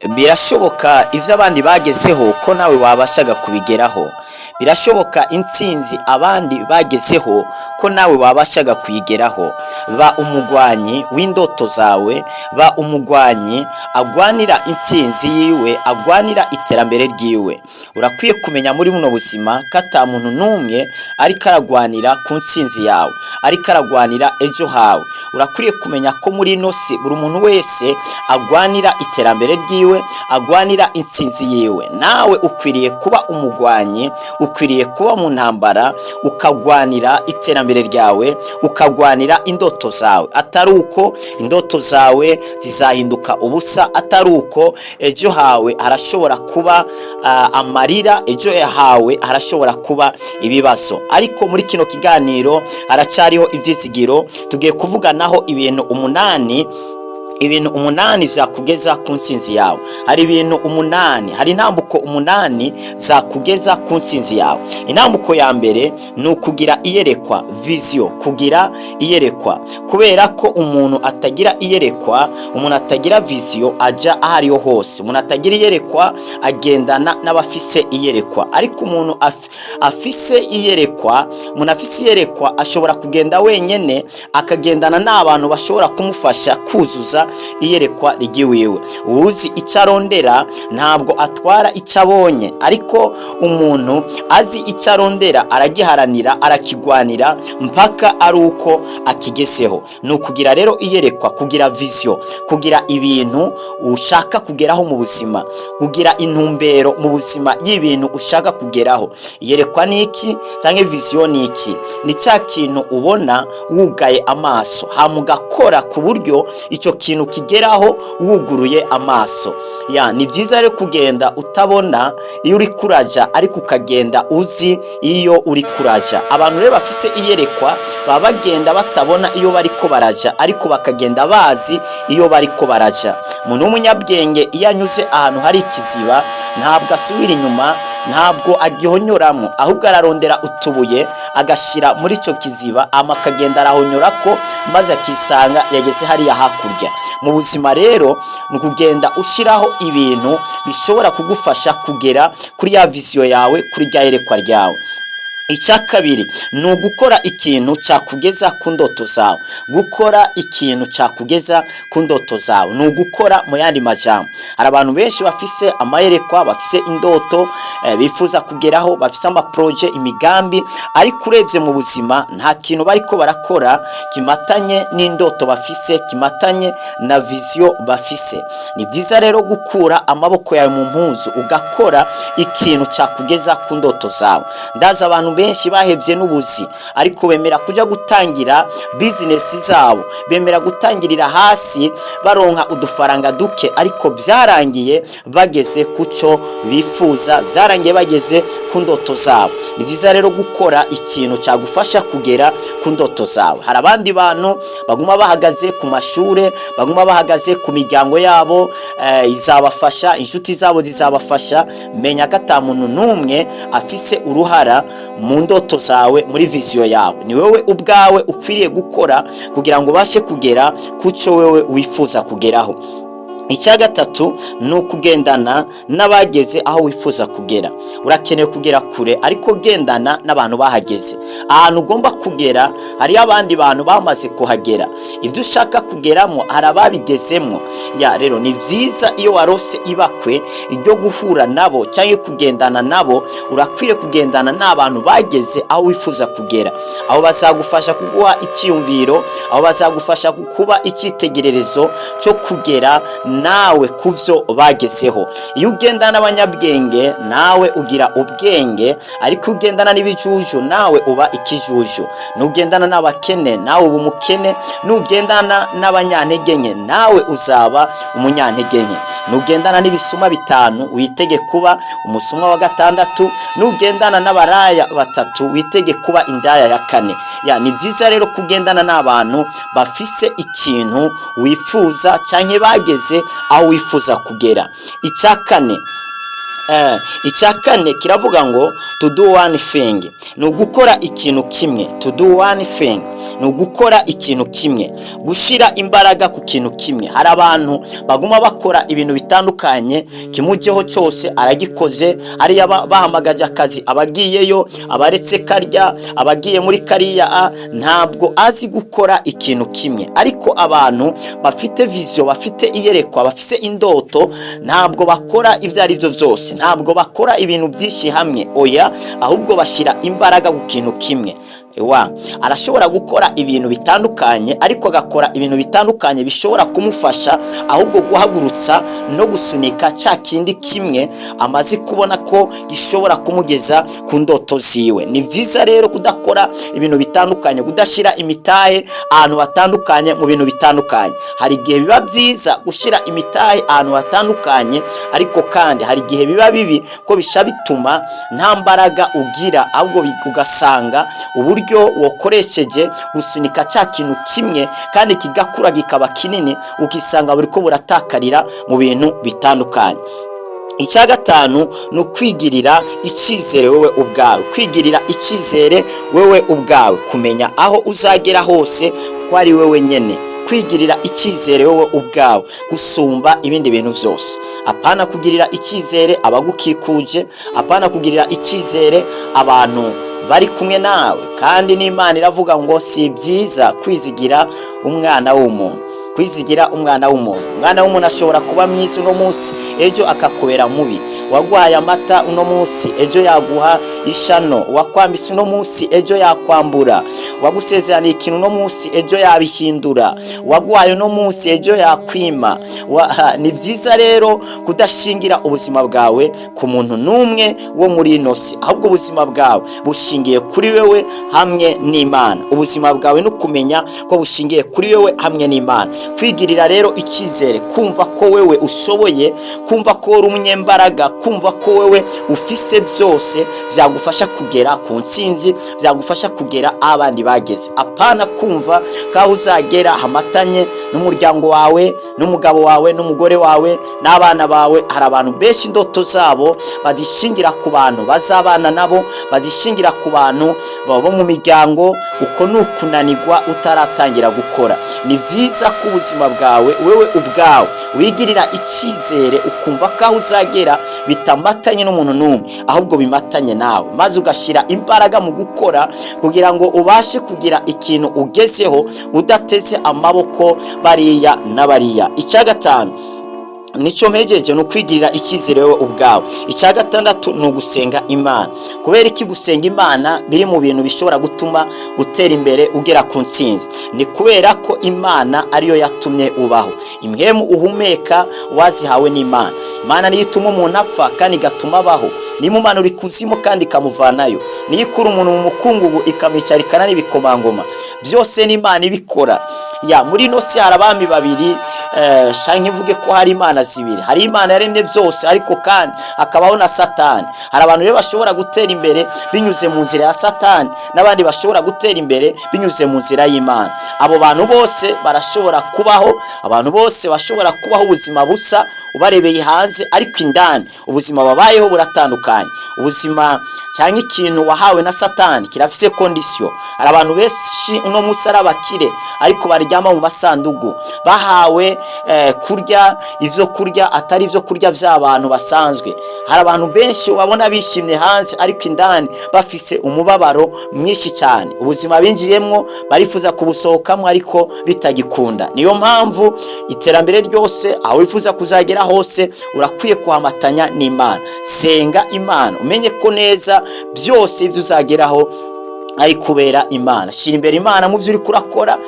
Birashoboka ivyo abandi bagezeho ko nawe wabashaga kubigeraho. Birashoboka intsinzi abandi bagezeho ko nawe wabashaga kuyigeraho. Ba umugwanyi w'indoto zawe, ba umugwanyi agwanira intsinzi yiwe, agwanira iterambere ryiwe. Urakwiye kumenya muri buno buzima ko ata muntu n'umwe ariko aragwanira ku ntsinzi yawe, ariko aragwanira ejo hawe. Urakwiye kumenya ko muri ino si buri muntu wese agwanira iterambere ryiwe, agwanira intsinzi yiwe. Nawe ukwiriye kuba umugwanyi, ukwiriye kuba mu ntambara, ukagwanira iterambere ryawe, ukagwanira indoto zawe. Atari uko indoto zawe zizahinduka ubusa, atari uko ejo hawe harashobora kuba amarira, ejo hawe harashobora kuba ibibazo. Ariko muri kino kiganiro haracyariho ivyizigiro. Tugiye kuvuganaho ibintu umunani vyakugeza ku ntsinzi yawe. Hari ibintu umunani, hari intambuko umunani zakugeza ku ntsinzi yawe. Intambuko ya mbere ni ukugira iyerekwa, vision, kugira iyerekwa. Kubera ko umuntu atagira iyerekwa, umuntu atagira vision, aja ahariho hose. Umuntu atagira iyerekwa agendana n'abafise iyerekwa. Ariko umuntu afise iyerekwa, umuntu afise iyerekwa ashobora kugenda wenyene, akagendana n'abantu bashobora kumufasha kuzuza iyerekwa rigiwiwe. Uzi icyo arondera ntabwo atwara icyo abonye, ariko umuntu azi icyo arondera aragiharanira, arakigwanira mpaka ari uko akigeseho. Ni ukugira rero iyerekwa, kugira vision, kugira ibintu ushaka kugeraho mu buzima, kugira intumbero mu buzima y'ibintu ushaka kugeraho. Iyerekwa ni iki cyangwa vision ni iki? Ni cya kintu ubona wugaye amaso, hamugakora ku buryo icyo kintu kigeraho wuguruye amaso. Ni byiza rero kugenda utabona iyo uri kuraja, ariko ukagenda uzi iyo uri kuraja. Abantu rero bafise iyerekwa baba bagenda batabona iyo bariko baraja, ariko bakagenda bazi iyo bariko baraja. Umuntu w'umunyabwenge iyo anyuze ahantu hari ikiziba ntabwo asubira inyuma, ntabwo agihonyoramo, ahubwo ararondera utubuye agashira muri ico kiziba, akagenda arahonyorako maze akisanga yageze hariya hakurya. Mu buzima rero ni ukugenda ushiraho ibintu bishobora kugufasha kugera kuri ya vision yawe, kuri rya yerekwa ryawe. Icya kabiri ni ugukora ikintu cyakugeza ku ndoto zawe. Gukora ikintu cyakugeza ku ndoto zawe ni ugukora. Mu yandi majambo, hari abantu benshi bafise amayerekwa, bafise indoto bifuza kugeraho, bafise amaproje, imigambi, ariko urebye mu buzima nta kintu bariko barakora kimatanye n'indoto bafise, kimatanye na vision bafise. Ni byiza rero gukura amaboko yawe mu mpuzu ugakora ikintu cyakugeza ku ndoto zawe. Ndaza abantu benshi bahevye n'ubuzi, ariko bemera kuja gutangira business zabo, bemera gutangirira hasi baronka udufaranga duke, ariko byarangiye bageze kuco bifuza, byarangiye bageze ku ndoto zabo. Ni byiza rero gukora ikintu cyagufasha kugera ku ndoto zawe. Hari abandi bantu baguma bahagaze ku mashure, baguma bahagaze ku miryango yabo, izabafasha, inshuti zabo zizabafasha. Menya ko ata muntu n'umwe afise uruhara mu ndoto zawe, muri vision yawe. Ni wewe ubwawe ukwiriye gukora kugira ngo bashe kugera kuco wewe wifuza kugeraho. Icya gatatu ni ukugendana n'abageze aho wifuza kugera. Urakeneye kugera kure, ariko gendana n'abantu bahageze. Ahantu ugomba kugera hari abandi bantu bamaze kuhagera. Ibyo ushaka kugeramo hari ababigezemo. Rero ni byiza iyo warose ibakwe iryo guhura nabo cyangwa kugendana nabo, urakwiriye kugendana n'abantu bageze aho wifuza kugera, aho bazagufasha kuguha icyumviro, aho bazagufasha kukuba icyitegererezo cyo kugera nawe kuvyo bagezeho. Iyo ugendana n'abanyabwenge nawe ugira ubwenge, ariko ugendana n'ibijuju nawe uba ikijuju. Nugendana n'abakene nawe uba umukene, nugendana n'abanyantege nke nawe uzaba umunyantege nke. Nugendana n'ibisuma bitanu witege kuba umusumwa wa gatandatu, nugendana n'abaraya batatu witege kuba indaya ya kane. Ni byiza rero kugendana n'abantu bafise ikintu wifuza canke bageze aho wifuza kugera. Icya kane icya kane kiravuga ngo to do one thing, ni ugukora ikintu kimwe. To do one thing ni ugukora ikintu kimwe, gushyira imbaraga ku kintu kimwe. Hari abantu baguma bakora ibintu bitandukanye, kimujyeho cyose aragikoze, hariya bahamagaje akazi abagiyeyo, abaretse karya, abagiye muri kariya, ntabwo azi gukora ikintu kimwe. Ariko abantu bafite vision, bafite iyerekwa, bafite indoto, ntabwo bakora ibyo ari byo byose, ntabwo bakora ibintu byinshi hamwe, oya, ahubwo bashyira imbaraga ku kintu kimwe. Arashobora gukora ibintu bitandukanye, ariko agakora ibintu bitandukanye bishobora kumufasha ahubwo guhagurutsa no gusunika cya kindi kimwe amaze kubona ko gishobora kumugeza ku ndoto ziwe. Ni byiza rero kudakora ibintu bitandukanye, kudashyira imitahe ahantu hatandukanye mu bintu bitandukanye. Hari igihe biba byiza gushyira imitahe ahantu hatandukanye, ariko kandi hari igihe biba bibi ko bisha bituma nta mbaraga ugira, ahubwo ugasanga uburyo wakoresheje gusunika cya kintu kimwe kandi kigakura kikaba kinini, ukisanga buri ko buratakarira mu bintu bitandukanye. Icya gatanu ni ukwigirira icyizere wowe ubwawe. Kwigirira icyizere wowe ubwawe, kumenya aho uzagera hose ko ari wowe nyene. Kwigirira icyizere wowe ubwawe gusumba ibindi bintu byose. Apana kugirira icyizere abagukikuje, apana kugirira icyizere abantu bari kumwe nawe. Kandi n'Imana iravuga ngo si byiza kwizigira umwana w'umuntu. Kwizigira umwana w'umuntu. Umwana w'umuntu ashobora kuba mwiza uno munsi, ejo akakubera mubi. Waguhaye amata uno munsi, ejo yaguha ishano. Wakwambisa uno munsi, ejo yakwambura. Wagusezeraniye ikintu uno munsi, ejo yabihindura. Waguhaye uno munsi, ejo yakwima. Ni byiza rero kudashingira ubuzima bwawe ku muntu n'umwe wo muri ino si, ahubwo ubuzima bwawe bushingiye kuri wewe hamwe n'Imana. Ubuzima bwawe no kumenya ko bushingiye kuri wewe hamwe n'Imana. Kwigirira rero icyizere, kumva ko wewe ushoboye, kumva ko uri umunyembaraga, kumva ko wewe ufise byose byagufasha kugera ku ntsinzi, byagufasha kugera abandi bageze. Apana kumva ko uzagera hamatanye n'umuryango wawe, n'umugabo wawe, n'umugore wawe, n'abana bawe. Hari abantu benshi indoto zabo bazishingira ku bantu bazabana nabo, bazishingira ku bantu babo mu miryango. Uko nukunanirwa utaratangira gukora. Ni byiza ko ubuzima bwawe wewe ubwawe wigirira icyizere, ukumva ko uzagera bitamatanye n'umuntu n'umwe, ahubwo bimatanye nawe, maze ugashyira imbaraga mu gukora kugira ngo ubashe kugira ikintu ugezeho udateze amaboko bariya n'abariya. Icya gatanu nicyo mpejeje, ni ukwigirira icyizere wowe ubwawe. Icya gatandatu ni ugusenga Imana. Kubera iki gusenga Imana biri mu bintu bishobora gutuma utera imbere ugera ku ntsinzi? Ni kubera ko Imana ariyo yatumye ubaho. Impwemu uhumeka wazihawe n'Imana. Imana niyo ituma umuntu apfa kandi igatuma abaho. Ni mumanura ikuzimu kandi ikamuvanayo. Niyo ikura umuntu mu mukungugu ikamwicarikana n'ibikomangoma. Byose n'Imana ibikora. Muri ino si hari abami babiri, shanke ivuge ko hari imana zibiri. Hari Imana yaremye byose, ariko kandi hakabaho na Satani. Hari abantu rero bashobora gutera imbere binyuze mu nzira ya Satani, n'abandi bashobora gutera imbere binyuze mu nzira y'Imana. Abo bantu bose barashobora kubaho, abantu bose bashobora kubaho ubuzima busa ubarebeye hanze, ariko indani ubuzima babayeho buratandukanye. Ubuzima cyangwa ikintu wahawe na Satani kirafise condition. Hari abantu benshi uno munsi ari abakire, ariko baryama mu masandugu, bahawe kurya ivyo kurya atari ivyo kurya by'abantu basanzwe. Hari abantu benshi ubabona bishimye hanze, ariko indani bafise umubabaro mwinshi cyane. Ubuzima binjiyemwo barifuza kubusohokamo, ariko bitagikunda. Niyo mpamvu iterambere ryose aho wifuza kuzagera hose urakwiye kuhamatanya n'Imana. Senga Imana, umenye ko neza byose ibyo uzageraho ari kubera Imana. Shira imbere Imana mu byo uri kurakora.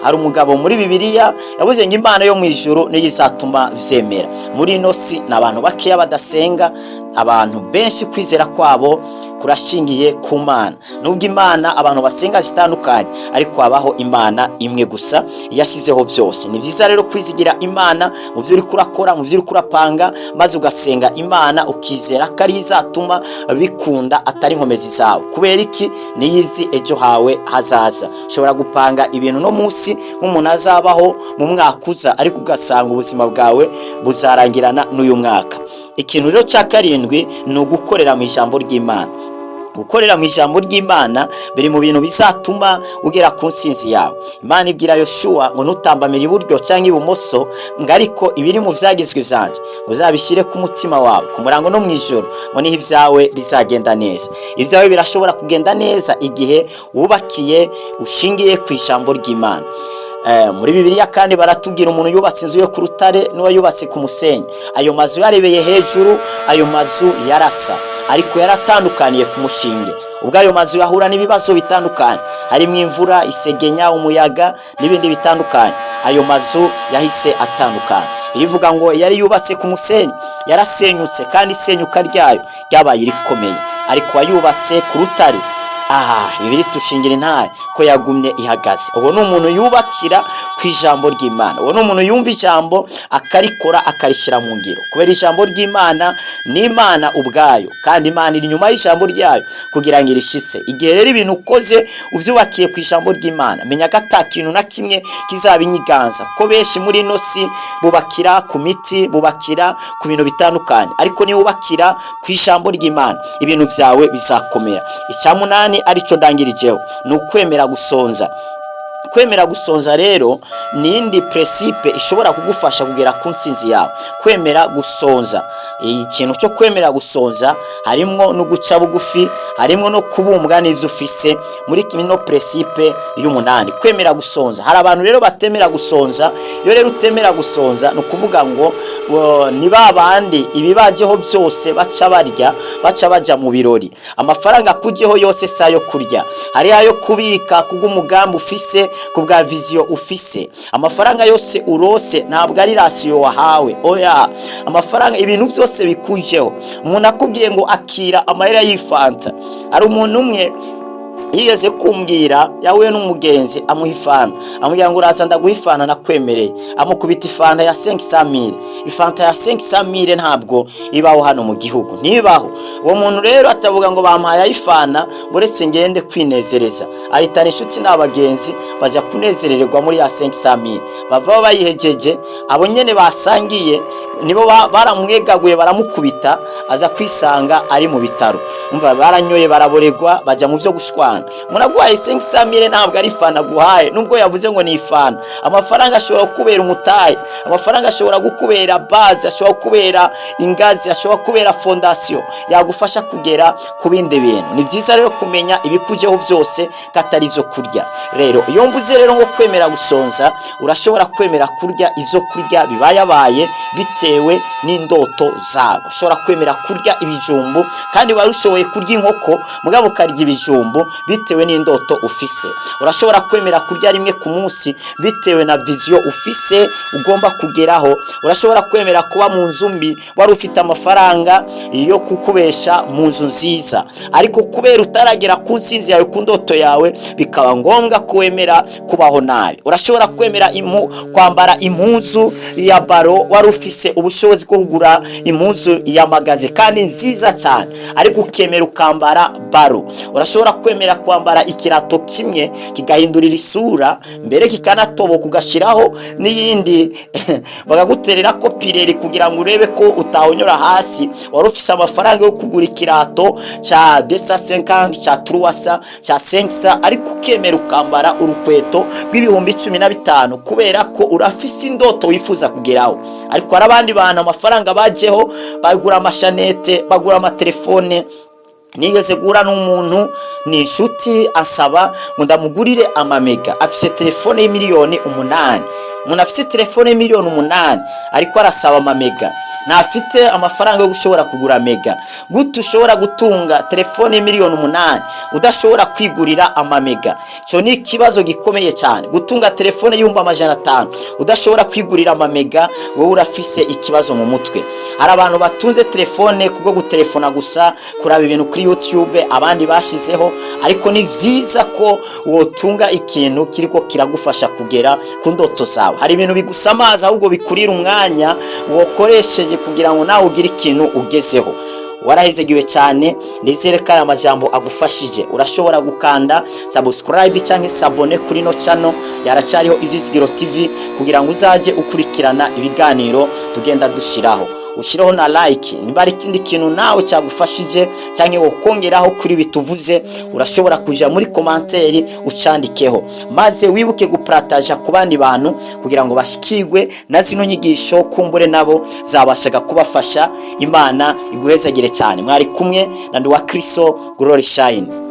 Hari umugabo muri Bibiliya yavuze ngo Imana yo mu ijuru niyo izatuma vyemera. Muri ino si n'abantu bakeya badasenga, abantu benshi kwizera kwabo kurashingiye ku Mana. Nubwo Imana abantu basenga zitandukanye, ariko habaho Imana imwe gusa yashyizeho byose. Ni byiza rero kwizigira Imana mu byo uri kurakora, mu byo uri kurapanga, maze ugasenga Imana ukizera ko ari izatuma bikunda, atari inkomezi zawe. Kubera iki? Niyizi ejo hawe hazaza. Ushobora gupanga ibintu no munsi nk'umuntu azabaho mu mwaka uza, ariko ugasanga ubuzima bwawe buzarangirana n'uyu mwaka. Ikintu rero cya karindwi ni ugukorera mu ijambo ry'Imana. Gukorera mu ijambo ry'Imana biri mu bintu bizatuma ugera ku nsinzi yawe. Imana ibwira Yoshua ngo ntutambamire iburyo cyangwa ibumoso, ngo ariko ibiri mu byagizwe byanje uzabishyire ku mutima wawe ku murango no mu ijoro, ngo niho ibyawe bizagenda neza. Ibyawe birashobora kugenda neza igihe wubakiye ushingiye ku ijambo ry'Imana. Muri Bibiliya kandi baratubwira umuntu yubatse inzu yo ku rutare n'uwa yubatse ku musenyi. Ayo mazu yarebeye hejuru, ayo mazu yarasa, ariko yaratandukaniye ku mushinge. Ubwo ayo mazu yahura n'ibibazo bitandukanye, harimo imvura, isegenya, umuyaga n'ibindi bitandukanye, ayo mazu yahise atandukana. Bivuga ngo yari yubatse ku musenyi yarasenyutse, kandi isenyuka ryayo ryabaye rikomeye. Ariko wayubatse ku rutare, Bibiri tushingira intahe ko yagumye ihagaze. Uwo ni umuntu yubakira ku ijambo ry'Imana. Uwo ni umuntu yumva ijambo akarikora akarishyira mu ngiro. Kubera ijambo ry'Imana ni Imana ubwayo, kandi Imana iri nyuma y'ijambo ryayo kugira ngo irishitse. Igihe rero ibintu ukoze uvyubakiye ku ijambo ry'Imana, menya ko ata kintu na kimwe kizabinyiganza. Ko benshi muri ino si bubakira ku miti, bubakira ku bintu bitandukanye, ariko ni ubakira ku ijambo ry'Imana, ibintu byawe bizakomera. Icyamunani arico ndangirijeho ni ukwemera gusonza. Kwemera gusonza rero ni indi principe ishobora kugufasha kugera ku nsinzi yawe. Kwemera gusonza, ikintu cyo kwemera gusonza harimo no guca bugufi, harimo no kubumbwa n'ivyo ufise. Muri kino principe y'umunani kwemera gusonza, hari abantu rero batemera gusonza. Iyo rero utemera gusonza no kuvuga ngo ni babandi ibibajeho byose baca barya, baca baja mu birori. Amafaranga kujeho yose sayo kurya, hari ayo kubika kubw'umugambi ufise, kubwa vision ufise. Amafaranga yose urose ntabwo ari rasiyo wahawe, oya. Amafaranga ibintu byose bikujeho. Umuntu akubwiye ngo akira amahera y'ifanta, ari umuntu umwe yigeze kumbwira yahuye n'umugenzi amuha ifanta, amubwira ngo uraza ndaguha ifanta nakwemereye, amukubita ifanta ya 500,000. Ifanta ya 500,000 ntabwo ibaho hano mu gihugu, ntibaho. Uwo muntu rero atavuga ngo bampaye ifanta buretse ngende kwinezereza, ahitana inshuti n'abagenzi baja kunezerererwa muri ya 500,000. Bava bayihejeje, abo nyene basangiye nibo baramwegaguye baramukubita, aza kwisanga ari mu bitaro. Umva baranyoye baraboregwa, baja mu byo gushwana. Munaguhaye 500,000 ntabwo ari ifana guhaye, nubwo yavuze ngo ni ifana. Amafaranga ashobora kubera umutahe, amafaranga ashobora gukubera base, ashobora kubera ingazi, ashobora kubera fondation yagufasha kugera ku bindi bintu. Ni byiza rero kumenya ibikujeho byose katari byo kurya. Rero iyo mvuze rero ngo kwemera gusonza, urashobora kwemera kurya ivyo kurya bibayabaye bitewe n'indoto zawe. Ushobora kwemera kurya ibijumbu, kandi warushoboye kurya inkoko mugabo ukarya ibijumbu bitewe n'indoto ufise. Urashobora kwemera kurya rimwe ku munsi bitewe na vision ufise ugomba kugeraho. Urashobora kwemera kuba mu nzu mbi wari ufite amafaranga yo kukubesha mu nzu nziza, ariko kubera utaragera ku nsinzi yawe ku ndoto yawe bikaba ngombwa kwemera kubaho nabi. Urashobora kwemera kwambara impuzu ya baro wari ufise ubushobozi bwo kugura impuzu ya magaze kandi nziza cyane, ariko ukemera ukambara baro. Urashobora kwemera kwambara ikirato kimwe kigahindurira isura, mbere kikanatoboka ugashiraho n'iyindi bagaguterera ko pireri kugira ngo urebe ko utahonyora hasi. Wari ufise amafaranga yo kugura ikirato cha 250, cha 300, cha 500, ariko ukemera ukambara urukweto rw'ibihumbi 15 kubera ko urafise indoto wifuza kugeraho. Ariko hari abandi bantu amafaranga bajeho bagura amashanete, bagura amatelefone. Nigeze gura n'umuntu ni inshuti asaba ngo ndamugurire amamega, afise telefone y'imiliyoni 8. Umuntu afise telefone y'imiliyoni 8 ariko arasaba amamega, ntafite amafaranga yo gushobora kugura mega. Gute ushobora gutunga telefone y'imiliyoni 8 udashobora kwigurira amamega? Cyo ni ikibazo gikomeye cyane. Gutunga telefone y'ibihumbi 500 udashobora kwigurira amamega, wowe urafise ikibazo mu mutwe. Hari abantu batunze telefone kubwo gutelefona gusa, kuraba ibintu kuri YouTube abandi bashizeho, ariko ni vyiza ko wotunga ikintu kiriko kiragufasha kugera ku ndoto zawe. Hari ibintu bigusamaza ahubwo bikurira umwanya wokoresheje kugira ngo nawe ugire ikintu ugezeho. Warahezegiwe cyane, nizere ko aya majambo agufashije. Urashobora gukanda subscribe cyangwa sabone kuri no channel yaracariho Ivyizigiro TV kugira ngo uzaje ukurikirana ibiganiro tugenda dushiraho. Ushiraho na like niba ari ikindi kintu nawe cyagufashije cyangwa wokongeraho kuri bituvuze, urashobora kuja muri commentaire ucandikeho, maze wibuke gupartager ku bandi bantu kugira ngo bashikirwe na zino nyigisho, kumbure nabo zabashaga kubafasha. Imana iguhezagire cyane. Mwari kumwe na Nduwa Kristo Glory Shine.